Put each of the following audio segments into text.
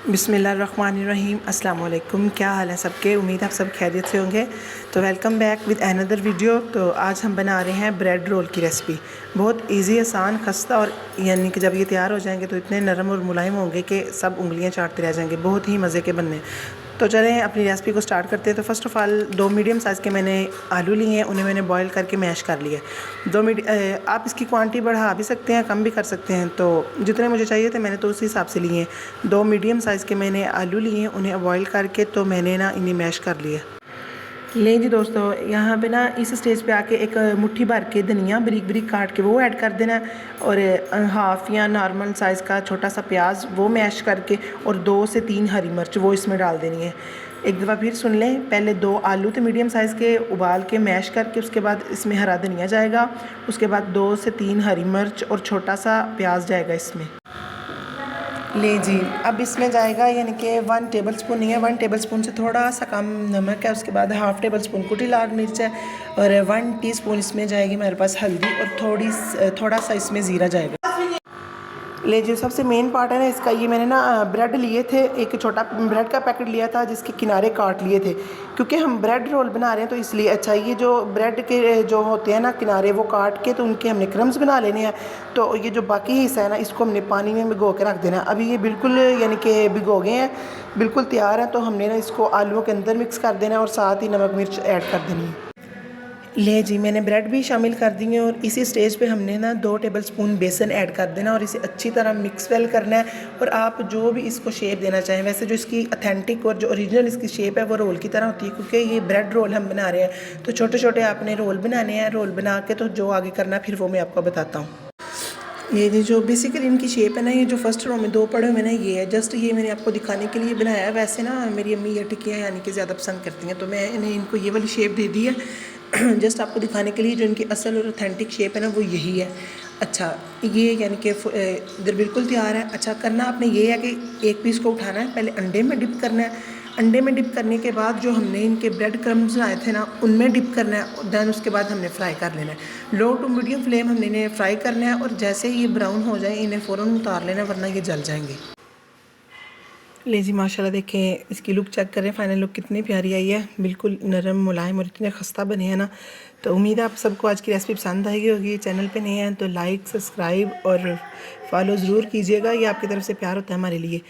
बिस्मिल्लाहिर्रहमानिर्रहीम। अस्सलाम वालेकुम। क्या हाल है सबके? उम्मीद आप सब खैरियत से होंगे। तो welcome back with another video. तो आज हम बना रहे हैं ब्रेड रोल की रेसिपी। बहुत इजी, आसान, खस्ता और यानी कि जब ये तैयार हो जाएंगे तो इतने नरम और मुलायम होंगे कि सब उंगलियां चाटते रह जाएंगे। बहुत ही मज़े के बनने। तो चलें अपनी रेसिपी को स्टार्ट करते हैं। तो first of all 2 medium size के मैंने आलू लिए हैं, उन्हें मैंने बॉईल करके मैश कर लिया। आप इसकी क्वांटिटी बढ़ा भी सकते हैं, कम भी कर सकते हैं। तो जितने मुझे चाहिए थे मैंने तो उसी हिसाब से लिए हैं। 2 मीडियम साइज़ के मैंने आलू लिए हैं, उन्हें बॉईल करके तो मैंने ना इन्हें मैश कर लिया। लें जी दोस्तों, यहाँ पे ना इस स्टेज पे आके एक मुट्ठी भर के धनिया बारीक बारीक काट के वो ऐड कर देना है, और हाफ़ या नॉर्मल साइज़ का छोटा सा प्याज वो मैश करके, और 2 से 3 हरी मिर्च वो इसमें डाल देनी है। एक दफ़ा फिर सुन लें, पहले 2 आलू थे मीडियम साइज़ के, उबाल के मैश करके उसके बाद इसमें हरा धनिया जाएगा, उसके बाद 2 से 3 हरी मिर्च और छोटा सा प्याज जाएगा इसमें। ले जी, अब इसमें जाएगा यानी कि 1 टेबल स्पून नहीं है, 1 टेबल स्पून से थोड़ा सा कम नमक है। उसके बाद हाफ़ टेबल स्पून कुटी लाल मिर्च है, और 1 टीस्पून इसमें जाएगी मेरे पास हल्दी, और थोड़ा सा इसमें ज़ीरा जाएगा। ले जो सबसे मेन पार्ट है ना इसका, ये मैंने ना ब्रेड लिए थे, एक छोटा ब्रेड का पैकेट लिया था जिसके किनारे काट लिए थे, क्योंकि हम ब्रेड रोल बना रहे हैं तो इसलिए। अच्छा, ये जो ब्रेड के जो होते हैं ना किनारे, वो काट के तो उनके हमने क्रम्स बना लेने हैं। तो ये जो बाकी हिस्सा है ना, इसको हमने पानी में भिगो के रख देना है। अभी ये बिल्कुल यानी कि भिगो गए हैं, बिल्कुल तैयार हैं। तो हमने ना इसको आलूओं के अंदर मिक्स कर देना है, और साथ ही नमक मिर्च ऐड कर देनी है। ले जी, मैंने ब्रेड भी शामिल कर दी है, और इसी स्टेज पे हमने ना 2 टेबल स्पून बेसन ऐड कर देना, और इसे अच्छी तरह मिक्स वेल करना है। और आप जो भी इसको शेप देना चाहें, वैसे जो इसकी अथेंटिक और जो ओरिजिनल इसकी शेप है वो रोल की तरह होती है, क्योंकि ये ब्रेड रोल हम बना रहे हैं। तो छोटे छोटे आपने रोल बनाने हैं, रोल बना के तो जो आगे करना फिर वो मैं आपको बताता हूँ। ये जो बेसिकली इनकी शेप है ना, ये जो फर्स्ट रो में 2 पड़े हुए ना, ये है जस्ट, ये मैंने आपको दिखाने के लिए बनाया है। वैसे ना मेरी अम्मी ये टिक्कियाँ यानी कि ज़्यादा पसंद करती हैं, तो मैं इनको ये वाली शेप दे दी है जस्ट आपको दिखाने के लिए। जो इनकी असल और ऑथेंटिक शेप है ना, वो यही है। अच्छा, ये यानी कि इधर बिल्कुल तैयार है। अच्छा, करना आपने ये है कि एक पीस को उठाना है, पहले अंडे में डिप करना है। अंडे में डिप करने के बाद जो हमने इनके ब्रेड क्रम्स बनाए थे ना, उनमें डिप करना है। दैन उसके बाद हमने फ्राई कर लेना है। लो टू मीडियम फ्लेम हमने इन्हें फ्राई करना है, और जैसे ही ये ब्राउन हो जाए इन्हें फ़ौरन उतार लेना, वरना ये जल जाएंगे। ले जी, माशाल्लाह देखें इसकी लुक चेक करें, फाइनल लुक कितनी प्यारी आई है। बिल्कुल नरम मुलायम और इतने खस्ता बने हैं ना। तो उम्मीद है आप सबको आज की रेसिपी पसंद आएगी होगी। चैनल पे नए हैं तो लाइक, सब्सक्राइब और फॉलो ज़रूर कीजिएगा, ये आपकी तरफ से प्यार होता है हमारे लिए।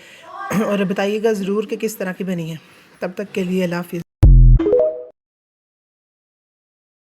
और बताइएगा ज़रूर कि किस तरह की बनी है। तब तक के लिए अल्लाह हाफ़िज़।